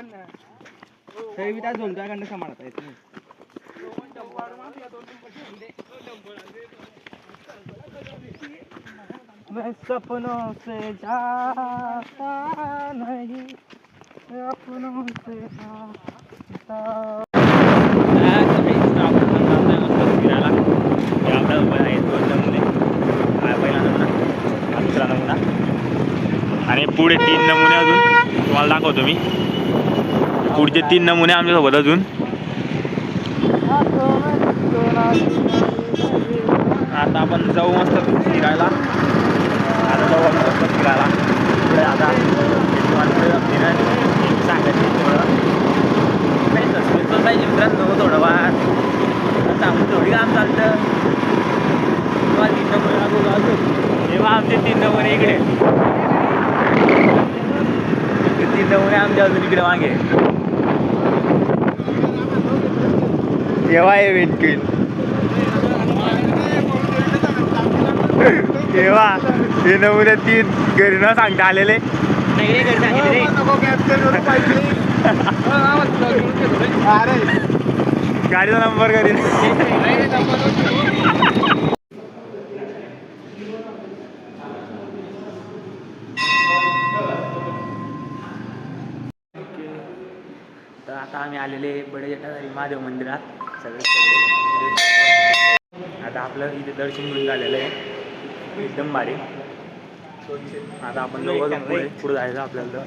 तरी त्या झोलच्याकडनं सांभाळता येत नाही. मैं सपनों से जाता नहीं, अपनों से आता. आणि पुढे 3 नमुने अजून तुम्हाला दाखवतो मी. पुढचे 3 नमुने आमच्यासोबत अजून. आता आपण जाऊ मस्त फिरायला. पुढे आता सांगायचं काही सस्पेन्स पाहिजे मित्रांनो. थोडं वाद सांगून थोडी काम चालतं. तेव्हा आमचे 3 नमुने इकडे. 3 नमुने आमच्या अजून इकडे मागे. केव्हा आहे वेटकील केव्हा हे नमुने 3 घरी न सांगता आलेले. गाडीचा नंबर घरी तर आता आम्ही आलेले बडे जटाधारी महादेव मंदिरात. सगळे आता आपलं इथे दर्शन घेऊन झालेलं आहे एकदम भारी. आता आपण पुढे जायचं आपल्याला.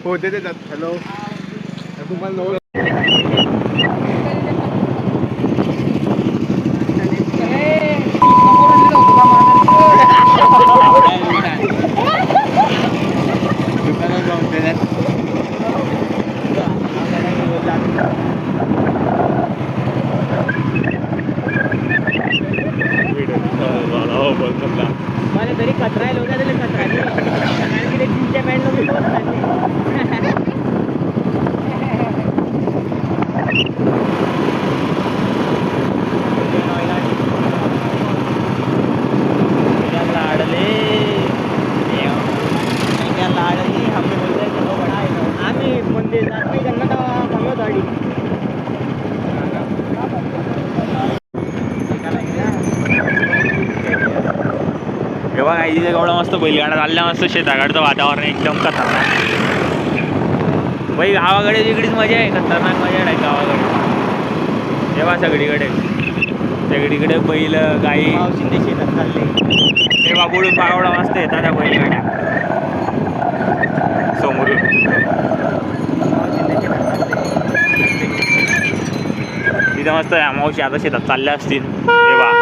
होते त्याच्यात हॅलो तुम्हाला मला तरी कचरा लोक कचरा तीनच्या पॅन्ट लाडले आम्ही मंदिर जात नाही त्यांना कमी गाडी. तेव्हा काही तिथे एवढं मस्त बैलगाडा चालल्या. मस्त शेताकडचं वातावरण एकदम खतरनाक. बाई गावाकडे तिकडेच मजा आहे. खतरनाक मजा आहे गावाकडे. तेव्हा सगळीकडे बैल गाई शिंदे शेतात चालले. तेव्हा बुडून बावडा मस्त येतात त्या बैलगाड्या समोरून. तिथं मस्त मावशी आता शेतात चालल्या असतील. तेव्हा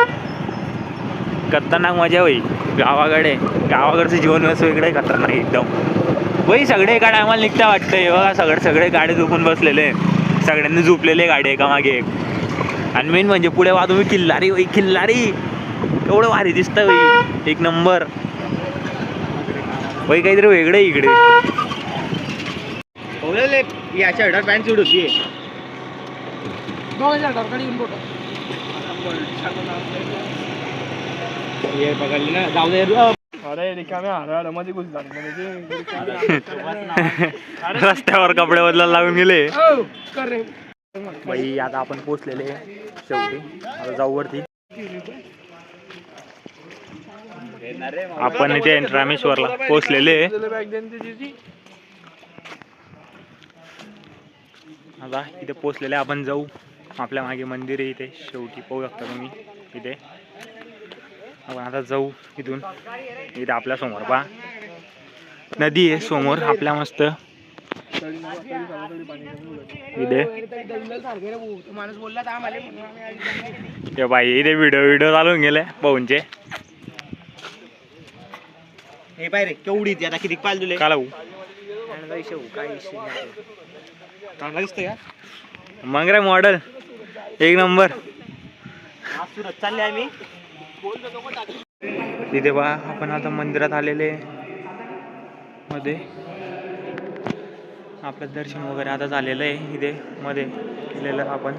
खतरनाक मजा होई गावाकडचं जीवन व्यवस्था इकडे खतरनाक एकदम. वही सगळे गाड्या आम्हाला निघता वाटतं. बघा सगळे गाडी झोपून बसलेले. सगळ्यांनी झोपलेले गाडी एका मागे एक. आणि मेन म्हणजे पुढे वा तुम्ही किल्लारी एवढं भारी दिसतं बाई. एक नंबर बाई. काहीतरी वेगळं इकडे. या शर्टावर पॅन्ट सूट होती. पकडली ना जाऊ दे. अरे रिकाम्या मध्ये घुस रस्त्यावर कपडे बदलायला लागून गेले बाई. आता आपण पोचलेले शेवटी. आता जाऊ वरती. आपण इथे रामेश्वरला पोचलेले. आता इथे पोचलेले आपण जाऊ. आपल्या मागे मंदिर आहे इथे शेवटी पाहू शकता तुम्ही. इथे आपण आता जाऊ इथून. इथे आपल्या समोर पहा नदी आहे समोर आपल्या मस्त. इथे बाई इथे व्हिडिओ चालून गेले भाऊंचे. हे पाय रे केवढी आता किती पाल तुले काला चांगला दिसतोय का मग रे मॉडेल एक नंबर. चालले आम्ही तिथे बा. आपण आता मंदिरात आलेले मध्ये. आपलं दर्शन वगैरे आता झालेलं आहे. इथे मध्ये केलेलं आपण.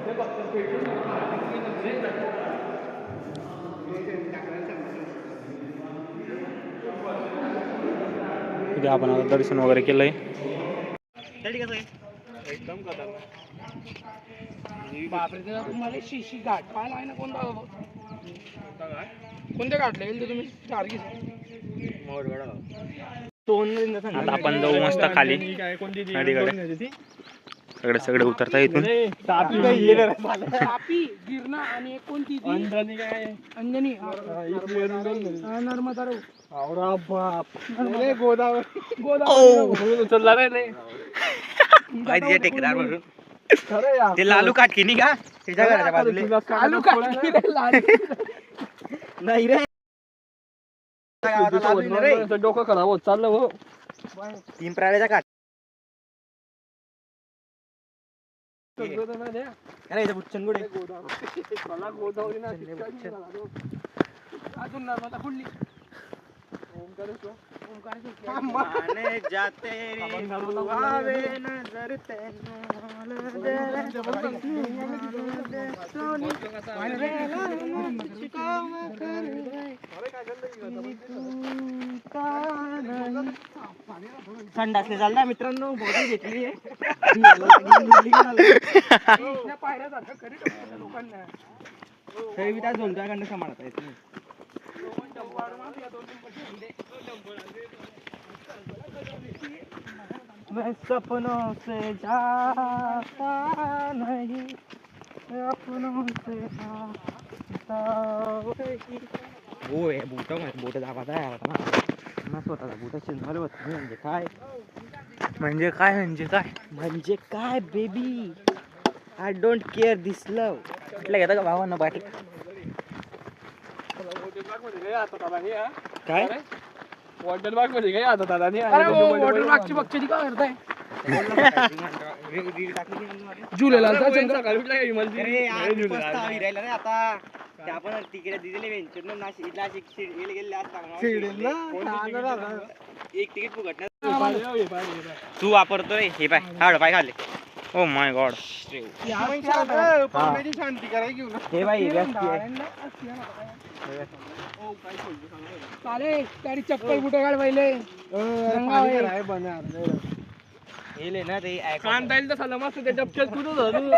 इथे आपण आता दर्शन वगैरे केलंय. एकदम बापरे, तुम्हाला शिशी घाट पाहिला आहे ना कोणता कोणत्या घाटला गेल तुम्ही टार्गेट आता आपण जाऊ मस्त खाली नदीकडे. सगळे उतरता इथून. तापी गिरणा आणि एक कोणती अंजनी नर्मदा गोदावरी उचलला रे टेकदार म्हणून ते लालू काटकिनी का त्याच्या घराच्या बाजूला लालू काटकी नाही रे डोकं खराब होत चाललं हो. पिंपराळ्याच्या काठ अजून नर्मदा फुडली जाते संडासले चालला मित्रांनो. बॉडी घेतली पायऱ्या जातात खरी लोकांना तरी मी त्या झोलत्याकडनं सांभाळता येत नाही. मैं सपनों से जाता नहीं अपनों से आता वो आहे बोट दाबात आहे आता स्वतःला बोट शिंदवायला होत नाही. म्हणजे काय बेबी आय डोंट केअर दिस लव म्हटलं घेता का भावांना बाटली काय वॉटर पार्क मध्ये काय आता दादा वॉटर पार्कची बघची काय करताय झुलेलाल आता आपण तिकडे दिलेले वेंचर नाशिकला एक तिकीट फुकट तू वापरतोय हे पाय हाड पाय खाल्ले. ओ माय गॉड शांती करायची हे बाई चालेल त्यारी चप्पल कुठं काढ पहिले हेले ना ते कान जाईल तर साला मस्त त्या डबक्यात कुठं झालं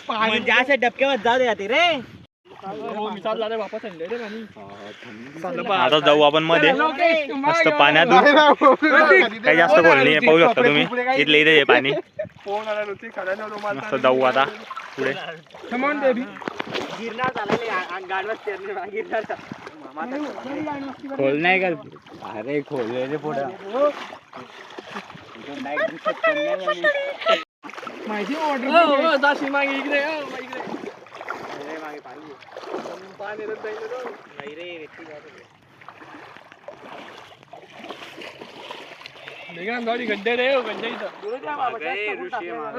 म्हणजे अशा डबक्यावर जाऊ दे ते रे. आता जाऊ आपण मध्ये मस्त पाण्यातून काही जास्त खोल नाही पाहू शकता तुम्ही इथले इथे पाणी मस्त जाऊ आता पुढे. खोल नाही का अरे खोलले रे पुढे माहिती ऑर्डर जाशी मागे इकडे पाणी नाही रे थोडी गड्डे रे गड्डे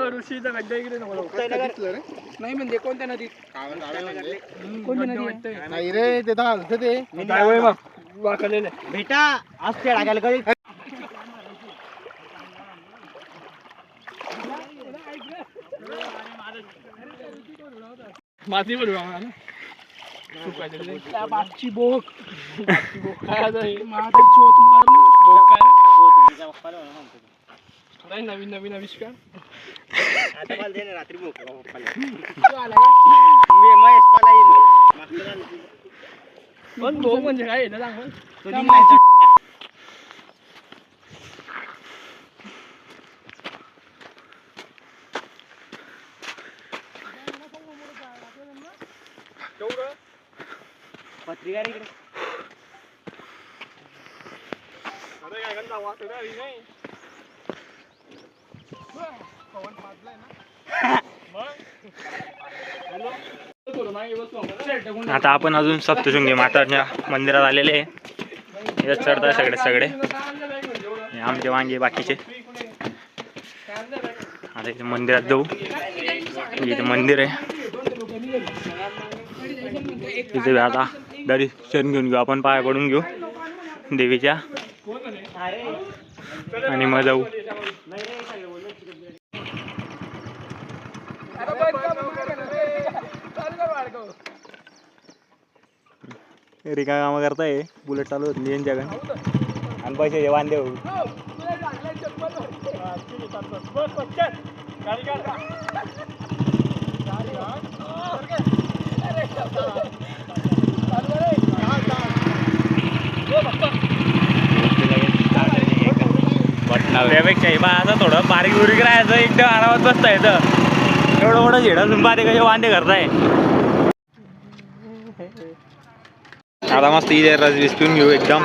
ऋषीचा गड्डा इकडे नाही म्हणजे कोणत्या नदीत कोणती नदी नाही रे ते झालं ते भेटा असते टाकायला कधी माती भरू बागची बोक काय नवीन नवीन आविष्कार रात्री बोक म्हणजे काय ना पत्रिका इकडे अरे काय गंदा वाटत नाही आता आपण अजून सप्तशृंगी माताच्या मंदिरात आलेले आहे. इथं चढतात सगळे आमचे वांगे बाकीचे. आता इथे मंदिरात जाऊ. इथे मंदिर आहे तिथे आता दर्शन घेऊन घेऊ आपण पाया पडून घेऊ देवीच्या आणि मग जाऊ. रिका कामं करताय बुलेट चालू होत नाही यांच्याकडे आणि पैसे वांदे हो त्यापेक्षा हे बा असं थोडं बारीक बुरीक राहायचं एकदम आरामात बसता येतं एवढं मोठं झेडा बारीक कसे वांदे करताय आता मस्त इथे रस पिऊन घेऊ एकदम